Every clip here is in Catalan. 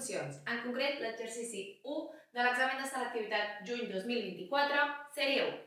funcions, en concret l'exercici 1 de l'examen de selectivitat juny 2024, sèrie 1.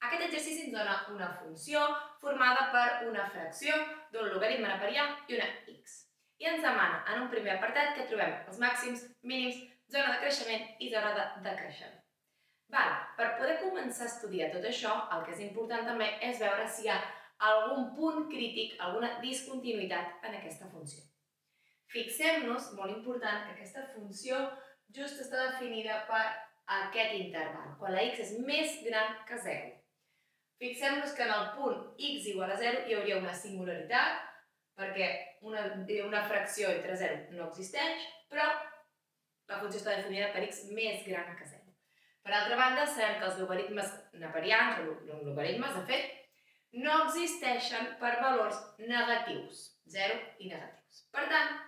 Aquest exercici ens dona una funció formada per una fracció d'un logaritme neperià i una x. I ens demana en un primer apartat que trobem els màxims, mínims, zona de creixement i zona de decreixement. Per poder començar a estudiar tot això, el que és important també és veure si hi ha algun punt crític, alguna discontinuïtat en aquesta funció. Fixem-nos, molt important, que aquesta funció just està definida per aquest interval, quan la x és més gran que 0. Fixem-nos que en el punt x igual a 0 hi hauria una singularitat, perquè una fracció entre 0 no existeix, però la funció està definida per x més gran que 0. Per altra banda, sabem que els logaritmes neperians, o logaritmes, de fet, no existeixen per valors negatius, 0 i negatius. Per tant,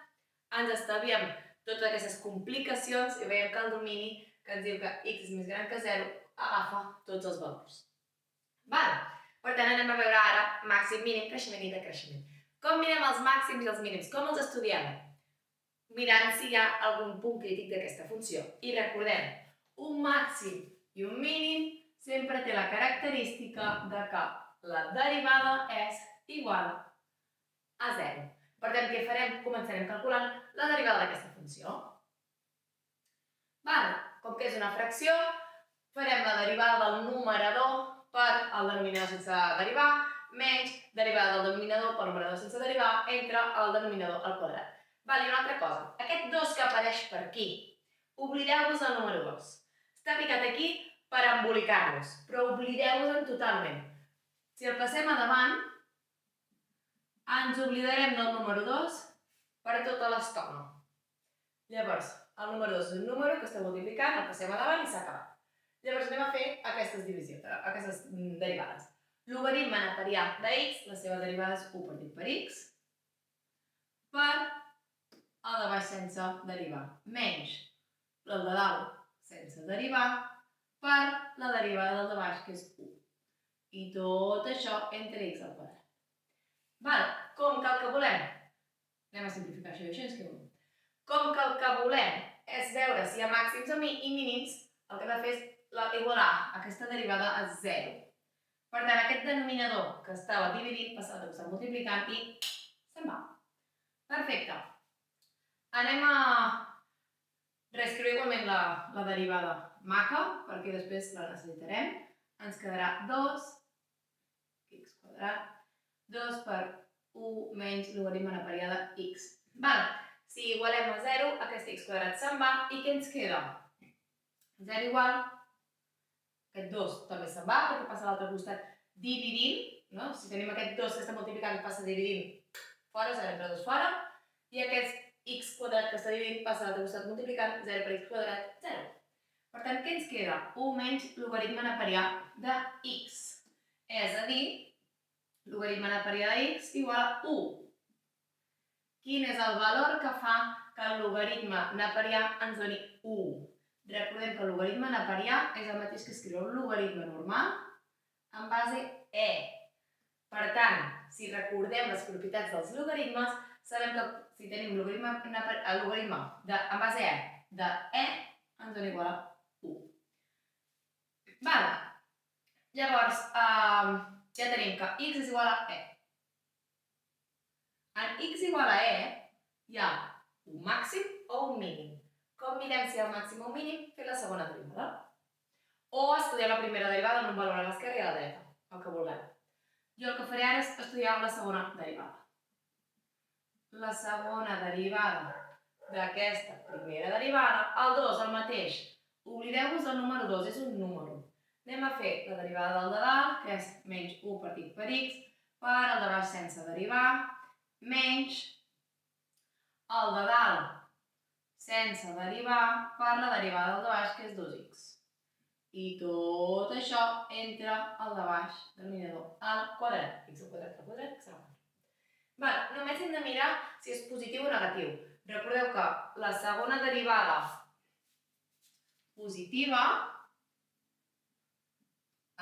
ens estalviem totes aquestes complicacions i veiem que el domini que ens diu que x és més gran que 0 agafa tots els valors. Per tant, anem a veure ara màxim, mínim, creixement i decreixement. Com mirem els màxims i els mínims? Com els estudiem? Mirant si hi ha algun punt crític d'aquesta funció. I recordem, un màxim i un mínim sempre té la característica de que la derivada és igual a 0. Per tant, què farem? Començarem calculant la derivada d'aquesta funció. Com que és una fracció, farem la derivada del numerador per el denominador sense derivar, menys derivada del denominador pel numerador sense derivar entre el denominador al quadrat. I una altra cosa, aquest 2 que apareix per aquí, oblideu-vos del número 2. Està ficat aquí per embolicar-los, però oblideu-vos-en totalment. Si el passem a davant, ens oblidarem del número 2 per tota l'estona. Llavors, el número 2 és un número que està multiplicant, el passem a davant i s'ha acabat. Llavors anem a fer aquestes divisions, aquestes derivades. Logaritme neperià de x, la seva derivada és 1 partit per x, per el de baix sense derivar, menys el de dalt sense derivar, per la derivada del de baix, que és 1. I tot això entre x al quadrat. Com que el que volem, anem a simplificar això i això ens queda. Com que el que volem és veure si hi ha màxims i mínims, el que hem de fer és igualar aquesta derivada a 0. Per tant, aquest denominador que estava dividint passa a estar multiplicant i se'n va. Perfecte. Anem a reescriure igualment la derivada maca, perquè després la necessitarem. Ens quedarà 2x quadrat, 2 per 1 menys logaritme neperià de x. Si igualem a 0, aquest x quadrat se'n va i què ens queda? 0 igual, aquest 2 també se'n va perquè passa a l'altre costat dividint, si tenim aquest 2 que està multiplicant passa dividint fora, 0 entre 2 fora, i aquest x quadrat que està dividint passa a l'altre costat multiplicant, 0 per x quadrat, 0. Per tant, què ens queda? 1 menys logaritme neperià de x. És a dir, logaritme neperià de x igual a 1. Quin és el valor que fa que el logaritme neperià ens doni 1? Recordem que el logaritme neperià és el mateix que escriure un logaritme normal en base e. Per tant, si recordem les propietats dels logaritmes, sabem que si tenim logaritme en base e de e ens dona igual a 1. Llavors, ja tenim que x és igual a e. En x igual a e hi ha un màxim o un mínim. Com mirem si hi ha un màxim o un mínim? Fent la segona derivada. O estudiar la primera derivada en un valor a l'esquerra i a la dreta, el que vulguem. Jo el que faré ara és estudiar la segona derivada. La segona derivada d'aquesta primera derivada, el 2, el mateix. Oblideu-vos del número 2, és un número. Anem a fer la derivada del de dalt, que és menys 1 partit per x, per el de baix sense derivar, menys el de dalt sense derivar per la derivada del de baix, que és 2x. I tot això entre el de baix, denominador, al quadrat. X al quadrat, al quadrat, x al quadrat. Només hem de mirar si és positiu o negatiu. Recordeu que la segona derivada positiva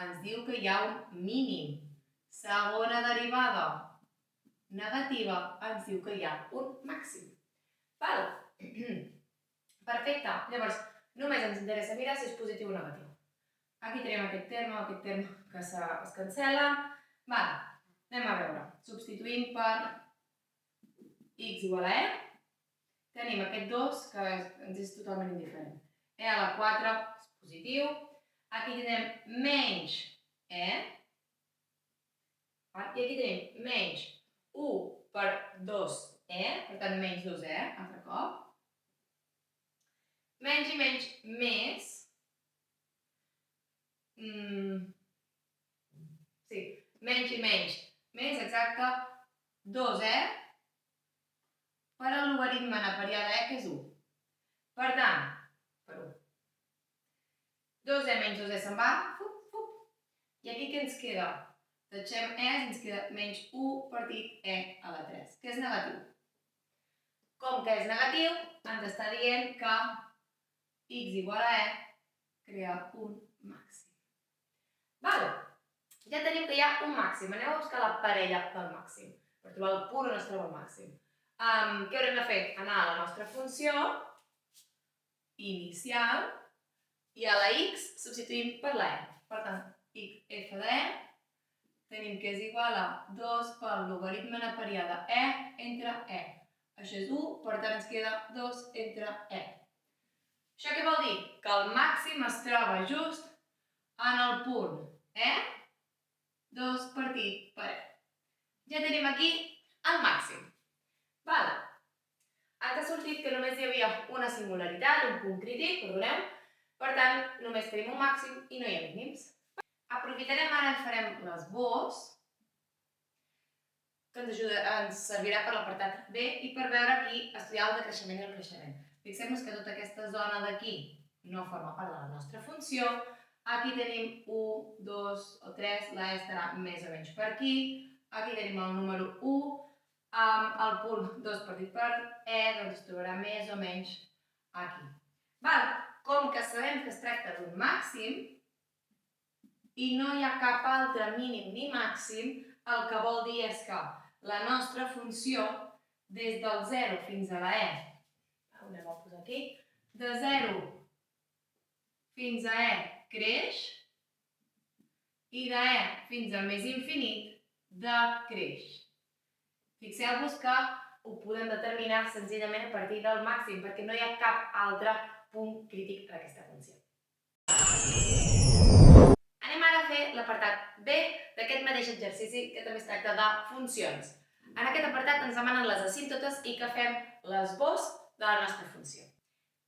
ens diu que hi ha un mínim. Segona derivada negativa ens diu que hi ha un màxim. Perfecte. Llavors, només ens interessa mirar si és positiu o negatiu. Aquí tenim aquest terme que es cancel·la. Vale, anem a veure. Substituïm per x igual a e. Tenim aquest 2, que ens és totalment indiferent. E a la 4 és positiu. Aquí tenim menys e. I aquí tenim menys 1 per 2e, per tant menys 2e, altre cop. Menys i menys més. Sí, menys i menys més, exacte, 2e per al logaritme neperià de e, que és 1. Per tant, per 1. 2e menys 2e se'n va, i aquí què ens queda? Deixem e, ens queda menys 1 partit e a la 3, que és negatiu. Com que és negatiu, ens està dient que x igual a e crea un màxim. Vale. Ja tenim que hi ha un màxim. Anem a buscar la parella del màxim, per trobar el punt on es troba el màxim. Què haurem de fer? Anar a la nostra funció inicial i a la x substituïm per la e. Per tant, f de e tenim que és igual a 2 pel logaritme neperià de e entre e. Això és 1, per tant ens queda 2 entre e. Això què vol dir? Que el màxim es troba just en el punt e, 2 partit per e. Ja tenim aquí el màxim. Vale. Ens ha sortit que només hi havia una singularitat, un punt crític, perdoneu. Per tant, només tenim un màxim i no hi ha mínims. Aprofitarem ara i farem l'esbós, que ens servirà per l'apartat B i per veure aquí estudiar el decreixement i el creixement. Fixem-nos que tota aquesta zona d'aquí no forma part de la nostra funció. Aquí tenim 1, 2 o 3, la E estarà més o menys per aquí. Aquí tenim el número 1, el punt 2 partit per E, doncs es trobarà més o menys aquí. Com que sabem que es tracta d'un màxim i no hi ha cap altre mínim ni màxim, el que vol dir és que la nostra funció, des del 0 fins a la E, anem a posar aquí, de 0 fins a E creix i de E fins a més infinit decreix. Fixeu-vos que ho podem determinar senzillament a partir del màxim, perquè no hi ha cap altre punt crític en aquesta funció. Anem ara a fer l'apartat B d'aquest mateix exercici, que també es tracta de funcions. En aquest apartat ens demanen les asímptotes i que fem l'esbós de la nostra funció.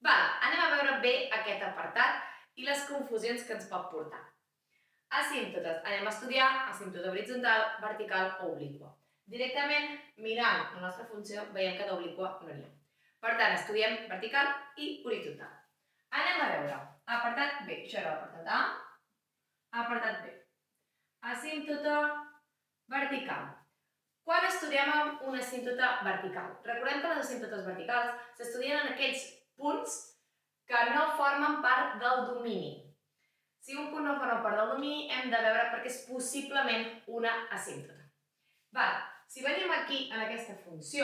Anem a veure bé aquest apartat i les confusions que ens pot portar. Asímptotes. Anem a estudiar asímptota horitzontal, vertical o obliqua. Directament, mirant la nostra funció, veiem que d'obliqua no n'hi ha. Per tant, estudiem vertical i horitzontal. Anem a veure. Apartat B. Això era l'apartat A. Apartat B. Asímptota vertical. Quan estudiem una asímptota vertical? Recordem que les asímptotes verticals s'estudien en aquells punts que no formen part del domini. Si un punt no forma part del domini, hem de veure perquè és possiblement una asímptota. Si venim aquí en aquesta funció,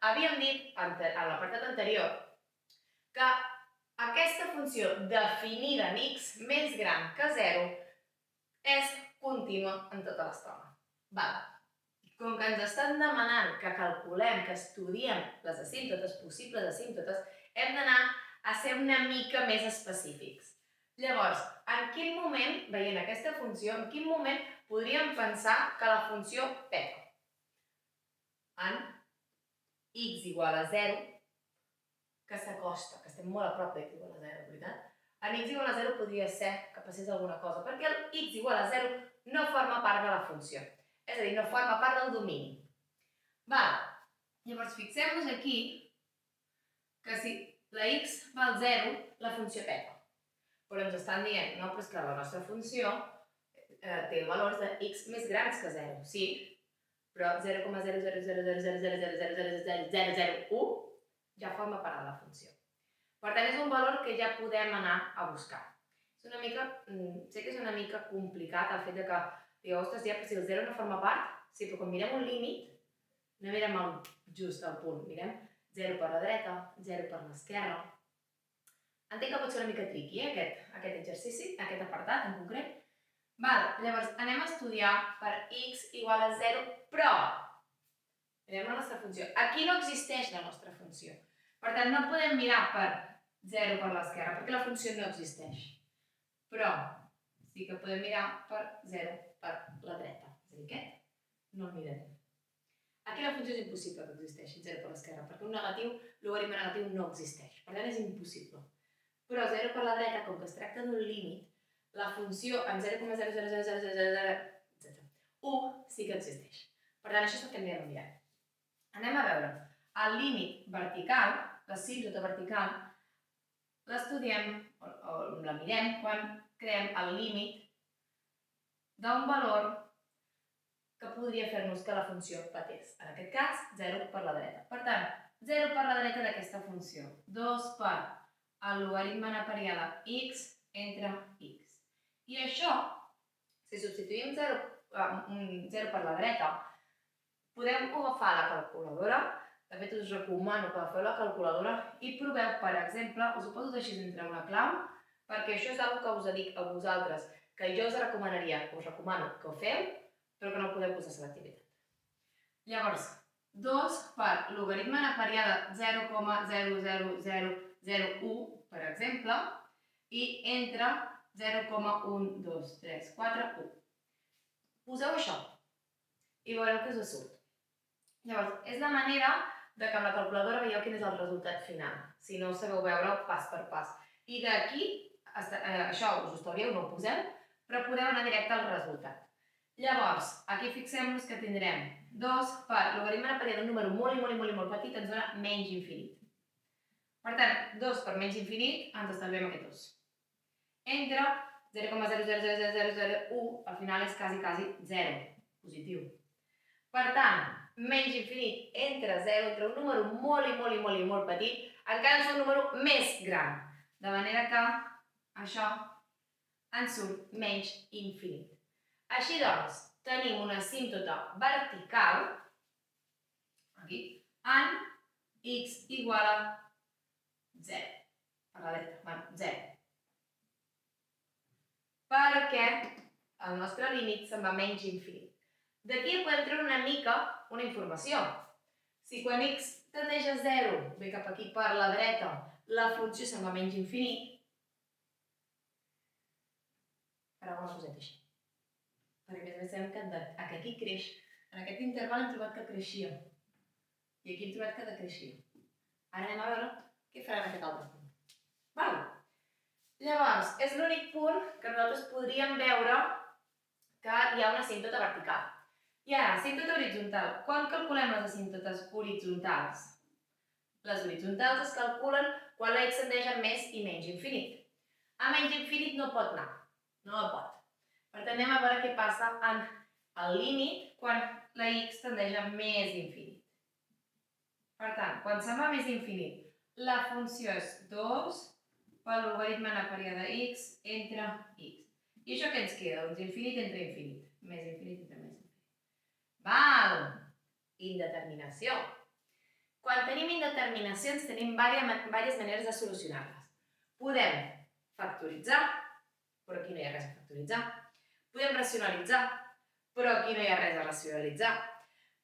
havíem dit en l'apartat anterior que aquesta funció definida en x més gran que 0 és contínua en tota l'estona. Com que ens estan demanant que calculem, que estudiem les asímptotes, possibles asímptotes, hem d'anar a ser una mica més específics. Llavors, en quin moment, veient aquesta funció, en quin moment podríem pensar que la funció peta? En x igual a 0, que s'acosta, que estem molt a prop d'x igual a 0, veritat? En x igual a 0 podria ser que passés alguna cosa, perquè el x igual a 0 no forma part de la funció. És a dir, no forma part del domini. Llavors, fixem-nos aquí que si la x val 0, la funció peta. Però ens estan dient, no, però és que la nostra funció té valors de x més grans que 0. Sí, però 0,0000000000001 ja forma part de la funció. Per tant, és un valor que ja podem anar a buscar. Sé que és una mica complicat el fet que digueu, ostres, ja, però si el 0 no forma part, sí, però quan mirem un límit, no mirem just el punt, mirem 0 per la dreta, 0 per l'esquerra. Entenc que pot ser una mica tricky, aquest exercici, aquest apartat en concret. Llavors, anem a estudiar per x igual a 0, però mirem la nostra funció. Aquí no existeix la nostra funció. Per tant, no podem mirar per 0 per l'esquerra, perquè la funció no existeix. Però sí que podem mirar per 0 per la dreta. És a dir, aquest no el mirarem. Aquí la funció és impossible que existeixi 0 per l'esquerra, perquè un negatiu, logaritme negatiu no existeix. Per tant, és impossible. Però 0 per la dreta, com que es tracta d'un límit, la funció en 0,0000001 sí que existeix. Per tant, això és el que anirem a mirar. Anem a veure. El límit vertical, l'asímptota vertical, l'estudiem o la mirem quan creem el límit d'un valor que podria fer-nos que la funció patés. En aquest cas, 0 per la dreta. Per tant, 0 per la dreta d'aquesta funció. 2 per el logaritme neperià de x entre x. I això, si substituïm 0 per la dreta, podem agafar la calculadora. De fet, us recomano que agafeu la calculadora i proveu, per exemple, us ho poso així entre una clau, perquè això és una cosa que us dic a vosaltres, que jo us recomano que ho feu, però que no podeu posar selectivitat. Llavors, 2 per logaritme neperià de 0,00001, per exemple, i entre 0,1, 2, 3, 4, 1. Poseu això i veureu què us surt. Llavors, és la manera de que amb la calculadora veieu quin és el resultat final, si no sabeu veure pas per pas. I d'aquí, això us ho estalvieu, no ho poseu, però podeu anar directe al resultat. Llavors, aquí fixem-nos que tindrem 2 per logaritme neperià d'un número molt petit ens dona menys infinit. Per tant, 2 per menys infinit ens estalviem aquest 2. Entre 0,00001, al final és quasi 0, positiu. Per tant, menys infinit entre 0, entre un número molt petit, encara és un número més gran. De manera que això ens surt menys infinit. Així doncs, tenim una asímptota vertical, aquí, en x igual a 0. Per la dreta, 0. Perquè el nostre límit se'n va menys infinit. D'aquí podem treure una mica una informació. Si quan x tendeix a 0, ve cap aquí per la dreta, la funció se'n va menys infinit, farà una coseta així. Perquè a més sabem que aquí creix. En aquest interval hem trobat que creixia. I aquí hem trobat que decreixia. Ara anem a veure què farà en aquest altre punt. Val? Llavors, és l'únic punt que nosaltres podríem veure que hi ha una asímptota vertical. I ara, asímptota horitzontal. Quan calculem les asímptotes horitzontals? Les horitzontals es calculen quan la x tendeix a més i menys infinit. A menys infinit no pot anar. No pot. Per tant, anem a veure què passa en el límit quan la x tendeix a més infinit. Per tant, quan se'n va més infinit, la funció és 2 per logaritme neperià de x entre x. I això què ens queda? Doncs infinit entre infinit. Més infinit entre més infinit. Val! Indeterminació. Quan tenim indeterminacions tenim diverses maneres de solucionar-les. Podem factoritzar, però aquí no hi ha res a factoritzar. Podem racionalitzar, però aquí no hi ha res a racionalitzar.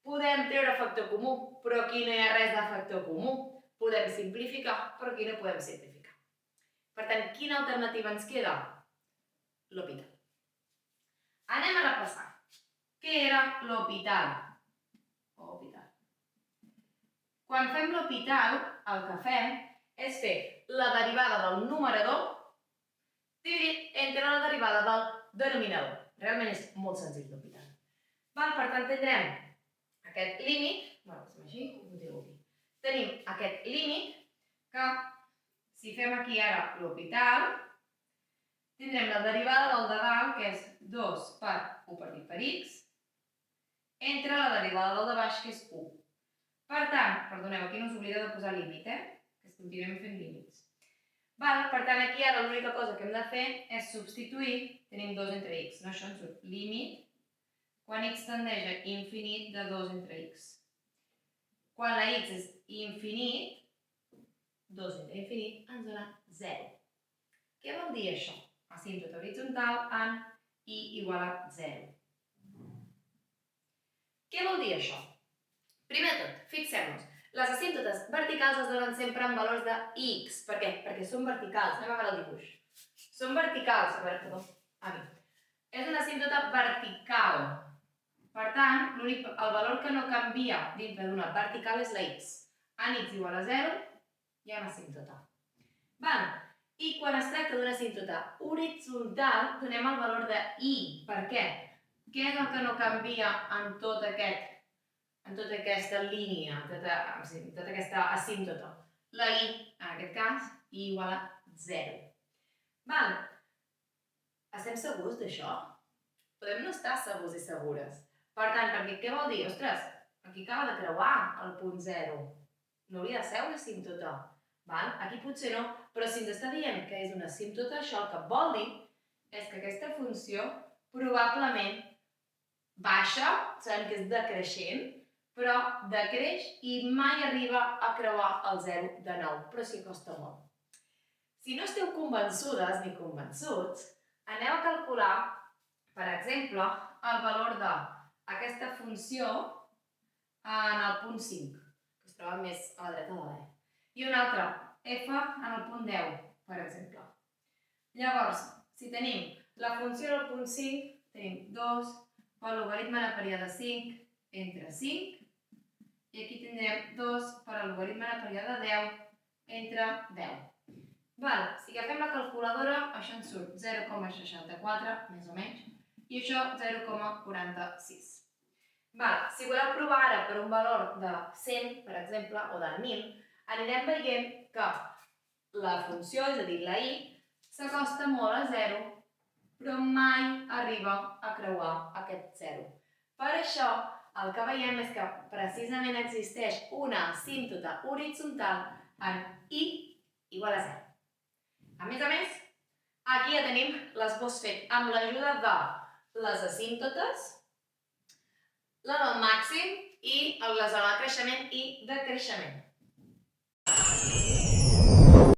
Podem treure factor comú, però aquí no hi ha res de factor comú. Podem simplificar, però aquí no podem simplificar. Per tant, quina alternativa ens queda? L'hospital. Anem a repassar. Què era l'hospital? Quan fem l'hospital, el que fem és fer la derivada del numerador dividit entre la derivada del denominador. Realment és molt senzill l'hospital. Per tant, tindrem aquest límit, tenim aquest límit que, si fem aquí ara l'hospital, tindrem la derivada del de dalt, que és 2 per 1 partit per x, entre la derivada del de baix, que és 1. Per tant, perdoneu, aquí no us oblideu de posar límit, que continuem fent límits. Per tant, aquí ara l'única cosa que hem de fer és substituir, tenim 2 entre x, no? Això ens surt límit, quan x tendeix a infinit de 2 entre x. Quan la x és infinit, 2 entre infinit ens dona 0. Què vol dir això? Asímptota horitzontal en i igual a 0. Què vol dir això? Primer de tot, fixem-nos, les asímptotes verticals es donen sempre en valors de x. Per què? Perquè són verticals. Anem a veure el dibuix. Són verticals. A veure, perdó. Aquí. És una asímptota vertical. Per tant, el valor que no canvia dintre d'una vertical és la x. En x igual a 0, hi ha una asímptota. I quan es tracta d'una asímptota horitzontal, donem el valor de i. Per què? Què és el que no canvia en tota aquesta línia, tota aquesta asímptota? La i, en aquest cas, i igual a 0. Estem segurs d'això? Podem no estar segurs i segures. Per tant, perquè què vol dir? Ostres, aquí acaba de creuar el punt 0. No hauria de ser una asímptota. Aquí potser no, però si ens està dient que és una asímptota, això el que vol dir és que aquesta funció probablement baixa, sabem que és decreixent, però decreix i mai arriba a creuar el 0 de nou, però sí costa molt. Si no esteu convençudes ni convençuts, aneu a calcular, per exemple, el valor d'aquesta funció en el punt 5, que es troba més a la dreta de l'E. I un altre, f en el punt 10, per exemple. Llavors, si tenim la funció del punt 5, tenim 2 per logaritme neperià de 5 entre 5, i aquí tindrem 2 per logaritme neperià de 10 entre 10. Si agafem la calculadora, això ens surt 0,64, més o menys, i això 0,46. Si voleu provar ara per un valor de 100, per exemple, o de 1.000, anirem veient que la funció, és a dir, la i, s'acosta molt a 0, però mai arriba a creuar aquest 0. Per això, el que veiem és que precisament existeix una asímptota horitzontal en i igual a 0. A més, aquí ja tenim l'esbós fet amb l'ajuda de les asímptotes, la del màxim i la zona de creixement i decreixement.